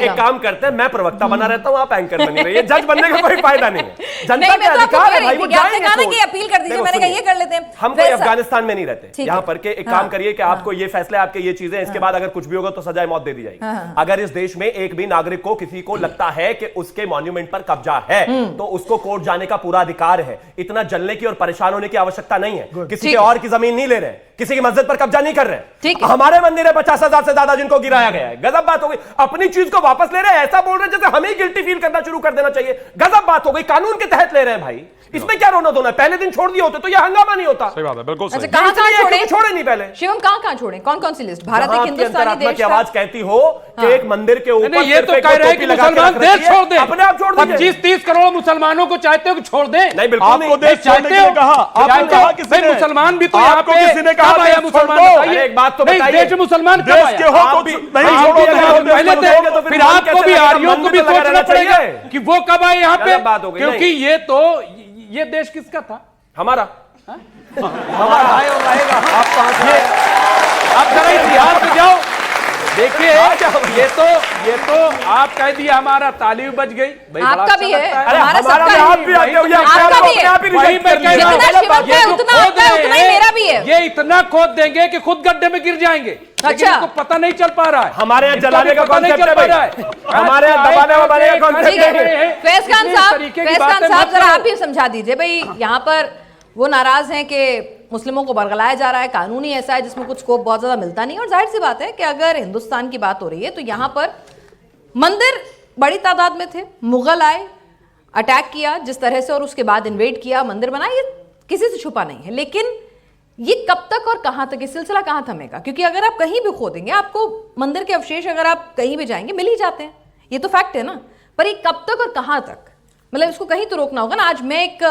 एक काम करते हैं, मैं प्रवक्ता बना रहता हूं, आप एंकर बनी रहिए। जज बनने का कोई फायदा नहीं है, जनता के अधिकार है भाई, वो जाएंगे। अपील कर दीजिए, मैंने कहा ये कर लेते हैं। हम कोई अफगानिस्तान में नहीं रहते यहाँ पर के, एक काम करिए कि आपको ये फैसले, आपके ये चीजें, इसके बाद अगर कुछ भी होगा तो सजाए मौत दे दी जाएगी। अगर इस देश में एक भी नागरिक को, किसी को लगता है कि उसके मॉन्यूमेंट पर कब्जा है तो उसको कोर्ट जाने का पूरा अधिकार है। इतना जलने की और परेशान होने की आवश्यकता नहीं है। किसी के और की जमीन नहीं ले रहे, किसी की मस्जिद पर कब्जा नहीं कर रहे। हमारे मंदिर है 50,000 से ज्यादा जिनको गिराया गया है, गजब बात हो गई। अपनी चीज को वापस ले रहे हैं, ऐसा बोल रहे हैं जैसे हमें गिल्टी फील करना शुरू कर देना चाहिए। गजब बात हो गई, कानून के तहत ले रहे हैं भाई, इसमें क्या रोना धोना है? पहले दिन छोड़ दिए होते तो यह हंगामा नहीं होता। सही बात है, बिल्कुल सही। कहां छोड़े नहीं पहले शिवम, कहां छोड़े? कौन सी लिस्ट? भारत एक हिंदुस्तानी देश की आवाज कहती हो कि एक मंदिर के ऊपर ये तो कह रहे हैं कि मुसलमान देश छोड़ दे, अपने आप छोड़ दीजिए। 25-30 करोड़ मुसलमानों को चाहते हो कि छोड़ दे? नहीं, बिल्कुल नहीं। देश चाहते हो? मुसलमान भी तो यहाँ पे किसी ने कहा आया मुसलमान? एक बात तो बताइए, देश मुसलमान कब आया? पहले तो फिर आपको भी आर्यों को भी सोचना पड़ेगा कि वो कब आए यहाँ पे, क्योंकि ये देश किसका था? हमारा। हमारा आए और रहेगा। आप जरा इतिहास में जाओ, देखिए ये तो आप कह दिया हमारा, तालीब बच गई। आपका भी है, हमारा सबका है। आप भी आते हो, आपका भी है, उतना ही मेरा भी है। ये इतना खोद देंगे कि खुद गड्ढे में गिर जाएंगे। अच्छा, इनको पता नहीं चल पा रहा है। हमारे यहाँ जलाने का कॉन्सेप्ट है भाई, हमारे यहाँ दबाने वाबाने का कॉन्सेप्ट है। फैज खान साहब जरा आप ही समझा दीजिए भाई, यहाँ पर वो नाराज हैं कि मुस्लिमों को बरगलाया जा रहा है, कानून ही ऐसा है जिसमें कुछ स्कोप बहुत ज्यादा मिलता नहीं। और जाहिर सी बात है कि अगर हिंदुस्तान की बात हो रही है तो यहाँ पर मंदिर बड़ी तादाद में थे, मुगल आए, अटैक किया जिस तरह से, और उसके बाद इन्वेड किया, मंदिर बनाए, ये किसी से छुपा नहीं है। लेकिन ये कब तक और कहां तक, ये सिलसिला कहां थमेगा? क्योंकि अगर आप कहीं भी खोदेंगे, आपको मंदिर के अवशेष अगर आप कहीं भी जाएंगे मिल ही जाते हैं, ये तो फैक्ट है ना। पर ये कब तक और कहां तक, मतलब इसको कहीं तो रोकना होगा ना। आज मैं एक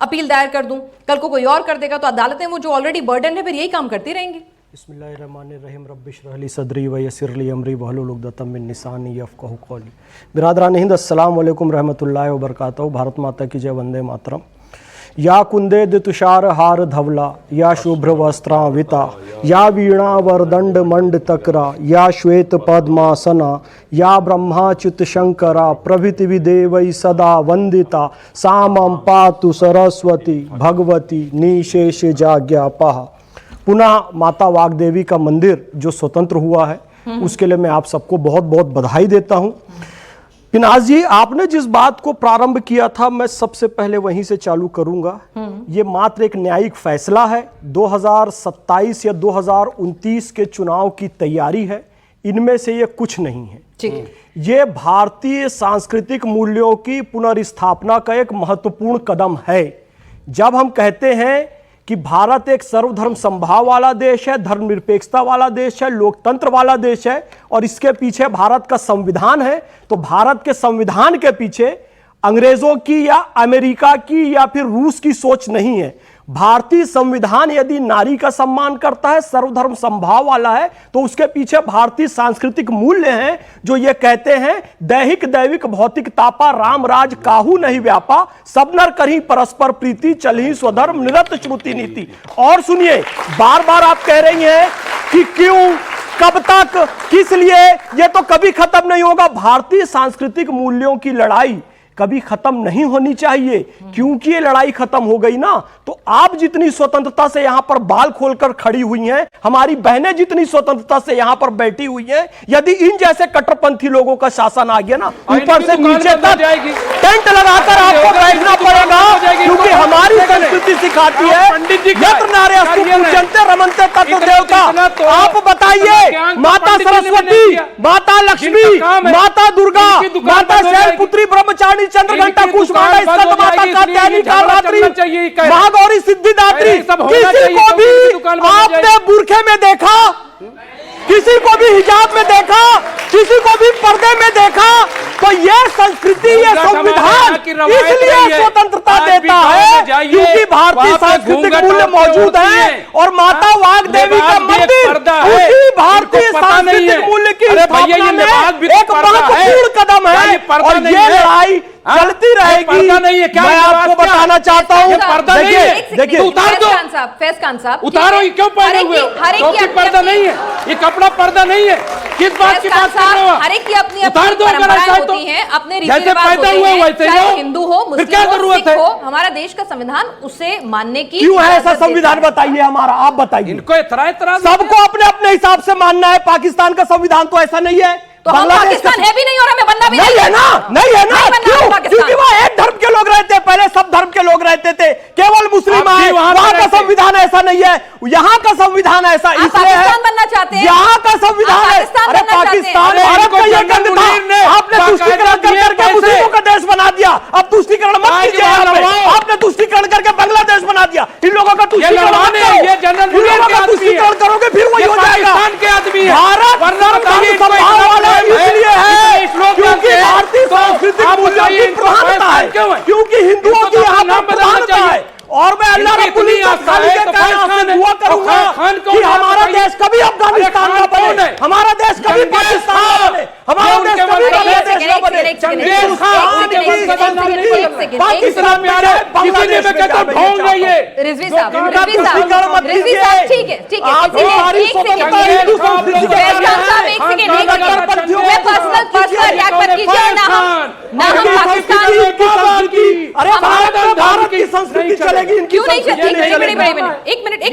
अपील दायर कर दूं, कल को कोई और कर देगा, तो अदालतें वो जो ऑलरेडी बर्डन है फिर यही काम करती रहेंगी। बिस्मिल्लाहिर्रहमानिर्रहीम, रब्बिशरह सदरी व यस्सिर ली अमरी वहलुल उक़दतम मिन लिसानी यफ़क़हू क़ौली। बिरादरान हिंद, अस्सलामु अलैकुम रहमतुल्लाहि व बरकातहू। भारत माता की जय, वंदे मातरम। या कुंदेद तुषार हार धवला, या शुभ्र वस्त्रांविता, या वीणा वरदंड मंड तकरा, या श्वेत पद्मासना, या ब्रह्माच्युत शंकरा प्रभृति विदेवै सदा वंदिता, सामं पातु सरस्वती भगवती निशेष जाज्ञापहा। पुनः माता वाग्देवी का मंदिर जो स्वतंत्र हुआ है उसके लिए मैं आप सबको बहुत बहुत बधाई देता हूँ। पिनाज जी, आपने जिस बात को प्रारंभ किया था मैं सबसे पहले वहीं से चालू करूंगा। ये मात्र एक न्यायिक फैसला है। 2027 या 2029 के चुनाव की तैयारी है, इनमें से ये कुछ नहीं है। ठीक है। ये भारतीय सांस्कृतिक मूल्यों की पुनर्स्थापना का एक महत्वपूर्ण कदम है। जब हम कहते हैं कि भारत एक सर्वधर्म समभाव वाला देश है, धर्मनिरपेक्षता वाला देश है, लोकतंत्र वाला देश है, और इसके पीछे भारत का संविधान है, तो भारत के संविधान के पीछे अंग्रेजों की या अमेरिका की या फिर रूस की सोच नहीं है। भारतीय संविधान यदि नारी का सम्मान करता है, सर्वधर्म समभाव वाला है, तो उसके पीछे भारतीय सांस्कृतिक मूल्य हैं जो ये कहते हैं, दैहिक दैविक भौतिक तापा, राम राज काहू नहीं व्यापा, सब नर कहीं परस्पर प्रीति, चलही स्वधर्म निरत श्रुति नीति। और सुनिए, बार बार आप कह रही हैं कि क्यों, कब तक, किस लिए, ये तो कभी खत्म नहीं होगा। भारतीय सांस्कृतिक मूल्यों की लड़ाई कभी खत्म नहीं होनी चाहिए, क्योंकि ये लड़ाई खत्म हो गई ना तो आप जितनी स्वतंत्रता से यहां पर बाल खोलकर खड़ी हुई हैं, हमारी बहनें जितनी स्वतंत्रता से यहां पर बैठी हुई हैं, यदि इन जैसे कट्टरपंथी लोगों का शासन आ गया ना, ऊपर से नीचे तक टेंट लगाकर आपको बैठना पड़ेगा, क्योंकि हमारी संस्कृति सिखाती है यत्र नार्यस्तु पूज्यन्ते रमन्ते तत्र देवता। आप बताइए, माता सरस्वती, माता लक्ष्मी, माता दुर्गा, माता शैलपुत्री ब्रह्मचारिणी चंद्रघंटा कुष्मांडा स्कंद माता कात्यायनी कालरात्रि महागौरी सिद्धिदात्री, किसी को भी आपने बुरखे में देखा, किसी को भी हिजाब में देखा, किसी को भी पर्दे में देखा, तो यह संस्कृति, यह संविधान इसलिए स्वतंत्रता देता है क्योंकि भारतीय सांस्कृतिक मूल्य मौजूद है, और माता वाग्देवी का मंदिर उसी भारतीय सांस्कृतिक मूल्य की स्थापना में एक महत्वपूर्ण कदम है। और ये लड़ाई चलती रहेगी। पर्दा नहीं है क्या? मैं आपको बताना चाहता हूँ, पर्दा नहीं है, देखिए उतार दो, फैज खान साहब उतारो। ये क्यों पहने हुए हो? टोपी पर्दा नहीं है, ये कपड़ा पर्दा नहीं है। किस बात की बात कर रहे हो? हर एक की अपनी उतार अपनी दो अगर ऐसा है तो। होती हैं, अपने रीति जैसे रिवाज पैदा होते हुए हैं, वैसे चाहे रहो। हिंदू हो, फिर क्या मुस्लिम हो, जरूरत सिख है? हो, हमारा देश का संविधान उसे मानने की क्यों है ऐसा इजाजत देता संविधान? है। बताइए हमारा, आप बताइए। इनको इतना सबको अपने अपने हिसाब से मानना है। पाकिस्तान का संविधान तो ऐसा नहीं है। तो हम पाकिस्तान है भी नहीं और हमें बनना भी नहीं है ना, नहीं है ना। नहीं बनना क्यों? पाकिस्तान। क्योंकि वहाँ एक धर्म के लोग रहते, पहले सब धर्म के लोग रहते थे, केवल मुस्लिम आए। वहाँ का संविधान ऐसा नहीं है, यहाँ का संविधान ऐसा आप इसलिए है। पाकिस्तान बनना चाहते हैं? यहाँ का संविधान है। पाकिस्तान अरे बनना चाहते पाकिस्तान हैं? भारत का ये जनरल गंध था, मुनीर ने आपने तुष्टीकरण कर करके मुस्लिमों का देश बना दिया। अब तुष्टीकरण मत कीजिए यहाँ पे। आपने तुष्टीकरण करके बांग्लादेश बना दिया। इन लोगों का तुष्टीकरण मत करो। ये जनरल इन लोगों का तुष्टीकरण करोगे फिर वही हो जाएगा। पाकिस्तान के आदमी है। भारत वरना बताइए इनको संभाव वाला इसलिए है श्लोक क्योंकि भारतीय सांस्कृतिक मूल्यों की प्रधानता है, क्योंकि हिंदुओं की यहाँ पर प्रधानता है। और मैं अल्लाह रब्बुल इज्जत खाली के कहना से दुआ करूंगा कि हमारा देश कभी अफगानिस्तान ना बने, हमारा देश कभी पाकिस्तान ना बने, हमारा देश कभी बांग्लादेश ना बने। चंगेज खान की पाकिस्तान में ढोंग नहीं है। रिजवी साहब, ठीक है, ठीक है। आप हमारी स्वतंत्रता हिंदू संस्कृति के पर्सनल अटैक मत कीजिए। ना हम पाकिस्तान अरे भारत की संस्कृति चलेगी, इनकी क्यों नहीं चलती? संस्कृति नहीं चलेगी। एक मिनट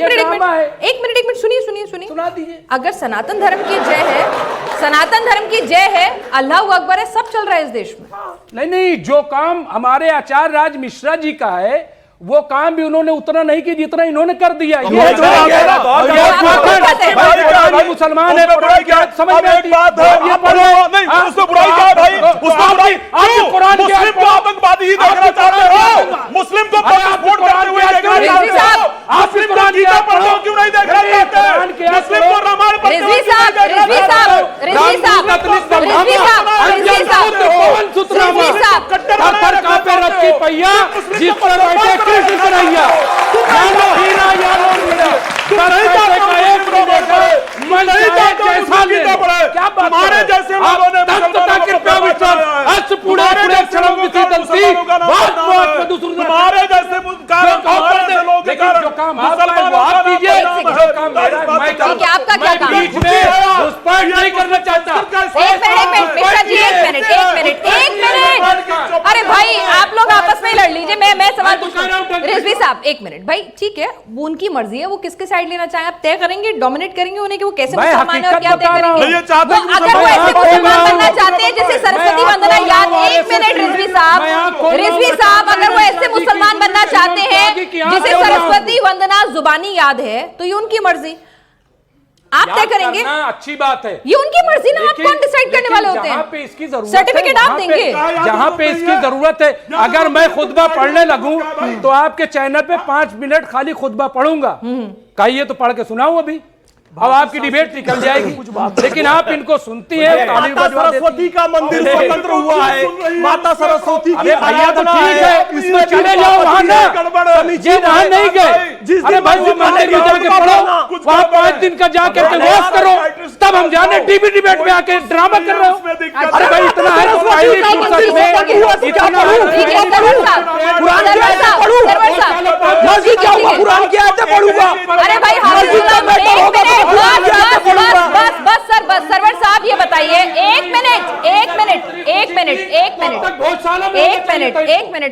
सुनिए। सुना दीजिए। अगर सनातन धर्म की जय है, सनातन धर्म की जय है, अल्लाह अकबर है, सब चल रहा है इस देश में। नहीं, जो काम हमारे आचार्य राज मिश्रा जी का है वो काम भी उन्होंने उतना नहीं किया जितना इन्होंने कर दिया। ये मुसलमान है, समझ में आती है। मुस्लिम को आतंकवादी ही देखना चाहते हो, मुस्लिम को वोट करते हुए देखना चाहते हो, मुस्लिम को गीता पढ़ते हो क्यों नहीं देखना चाहते? मुस्लिम को रामायण पढ़ते हो क्यों नहीं देखना चाहते? जिस पर बैठे कृष्ण कन्हैया, यानो हीरा यानो मीरा, क्या बात हमारे जैसे लोगों ने हमारे जैसे लोग जो काम आप कीजिए, आपका क्या काम? बीच में घुसपैठ नहीं करना चाहता। एक मिनट। अरे भाई आप लोग आपस में ही लड़ लीजिए, मैं सवाल पूछूं। रिजवी साहब एक मिनट भाई, ठीक है वो उनकी मर्जी है, वो किसके साइड लेना चाहे आप तय करेंगे, डोमिनेट करेंगे उन्हें कि वो कैसे मुसलमान है और क्या तय करेंगे। अगर वो ऐसे मुसलमान बनना चाहते हैं जैसे सरस्वती वंदना याद, एक मिनट रिजवी साहब, अगर वो ऐसे मुसलमान बनना चाहते हैं जिसे सरस्वती वंदना जुबानी याद है तो ये उनकी मर्जी, आप तय करेंगे। अच्छी बात है, ये उनकी मर्जी ना, आप कौन डिसाइड करने वाले होते हैं? पे इसकी जरूरत सर्टिफिकेट आप देंगे जहां पे इसकी जरूरत है। अगर मैं खुतबा पढ़ने लगूं तो आपके चैनल पे 5 मिनट खाली खुतबा पढ़ूंगा, कहिए तो पढ़ के सुनाऊं अभी, अब आपकी डिबेट निकल जाएगी। लेकिन आप इनको सुनती हैं, ताली माता सरस्वती का मंदिर स्वतंत्र हुआ है, माता सरस्वती की आराधना है, इसमें चले जाओ वहां ना, ये वहां नहीं गए। अरे भाई वो मंदिर में जाके पढ़ो, वहां 5 दिन का जाके वास करो, तब हम जाने टीवी डिबेट में आके ड्रामा कर रहे हो। अरे भाई इतना है तो पहली फुर्सत में इतना मस्जिद जाऊंगा, कुरान की आयतें पढ़ूंगा। अरे भाई बस सरवर साहब ये बताइए, एक मिनट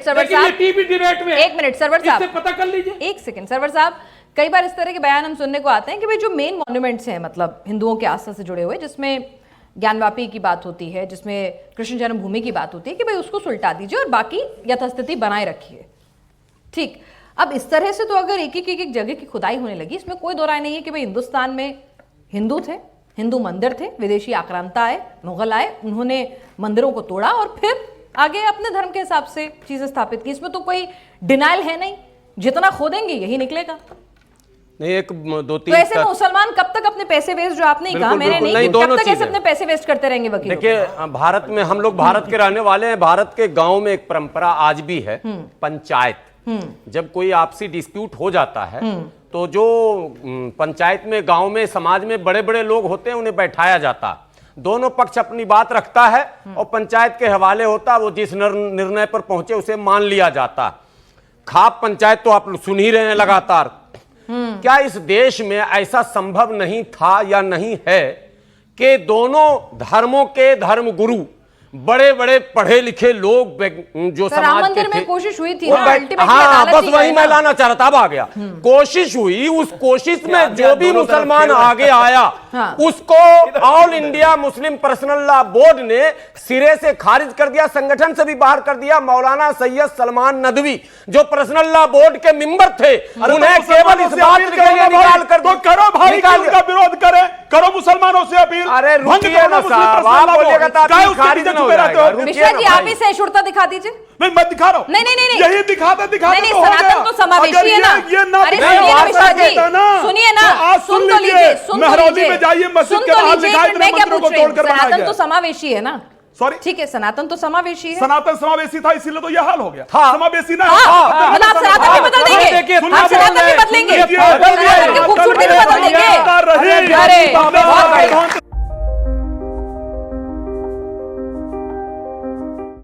सरवर साहब, टीवी डिबेट में एक मिनट सरवर साहब, पता कर लीजिए। एक सेकंड सरवर साहब, कई बार इस तरह के बयान हम सुनने को आते हैं कि भाई जो मेन मॉन्यूमेंट्स हैं, मतलब हिंदुओं के आस्था से जुड़े हुए, जिसमें ज्ञानवापी की बात होती है, जिसमें कृष्ण जन्मभूमि की बात होती है, कि भाई उसको सुलटा दीजिए और बाकी यथास्थिति बनाए रखिए। ठीक, अब इस तरह से तो अगर एक एक जगह की खुदाई होने लगी, इसमें कोई दो राय नहीं है कि भाई हिंदुस्तान में हिंदू थे, हिंदू मंदिर थे, विदेशी आक्रांता आए, मुगल आए, उन्होंने मंदिरों को तोड़ा और फिर आगे अपने धर्म के हिसाब से चीजें स्थापित की। इसमें तो कोई डिनाइल है नहीं, जितना खोदेंगे यही निकलेगा। नहीं, एक दो तीन, तो ऐसे में मुसलमान कब तक अपने पैसे वेस्ट, जो आपने कहा मैंने नहीं, कब तक ऐसे अपने पैसे वेस्ट करते रहेंगे वकील? देखिए भारत में हम लोग भारत के रहने वाले हैं, भारत के गांव में एक परंपरा आज भी है, पंचायत। जब कोई आपसी डिस्प्यूट हो जाता है तो जो पंचायत में, गांव में, समाज में बड़े बड़े लोग होते हैं उन्हें बैठाया जाता, दोनों पक्ष अपनी बात रखता है और पंचायत के हवाले होता, वो जिस निर्णय पर पहुंचे उसे मान लिया जाता। खाप पंचायत तो आप सुन ही रहे हैं लगातार। क्या इस देश में ऐसा संभव नहीं था या नहीं है कि दोनों धर्मों के धर्म गुरु, बड़े बड़े पढ़े लिखे लोग जो राम समाज के मंदिर में थे, कोशिश हुई थी वो ना, बैठ- ultimately हाँ, अदालत बस ही वही गई मैं ना। लाना चाह रहा था। अब आ गया, कोशिश हुई, उस कोशिश में जो भी मुसलमान आगे आया हाँ। उसको all India Muslim personal law board ने सिरे से खारिज कर दिया, संगठन से भी बाहर कर दिया। मौलाना सैयद सलमान नदवी जो पर्सनल लॉ बोर्ड के मेंबर थे, उन्हें केवल इस बात के लिए निकाल कर तो करो भाई, उनका विरोध करें, करो मुसलमानों से अपील। अरे रुकिए ना साहब, आप बोलिएगा तो आप खारिज न हो जाएगा। मिश्रा जी, आप ही सहिष्णुता दिखा दीजिए। नहीं, मैं दिखा रहा हूं। नहीं। यही दिखाते दिखाते नहीं, तो हो सनातन गया। तो समावेशी अगर है ना। ये ना अरे दिखाए, सुनिए ना वार्ता मिश्रा जी, कहता है ना, सुनिए ना, तो आज सुन सुन तो लीजिए, लीजिए, सुन तो मेहरौली लीजिए, में जाइए, मस्जिद सुन के तो बाहर लीजिए, दिखाई मैं देने क्या मंदिरों पूछ को रही हूँ, तोड़कर बनाया सनातन गया। तो समावेशी है ना। सॉरी, ठीक है, सनातन तो समावेशी है। सनातन समावेशी था, इसीलिए तो यह हाल हो गया। हाँ। समावेशी ना मतलब आप सनातन भी बदल देंगे, देखिए, आप सनातन भी बदलेंगे, सुनिए, सनातन की खूबसूरती भी बदल देंगे। अरे अरे बहुत बढ़िया।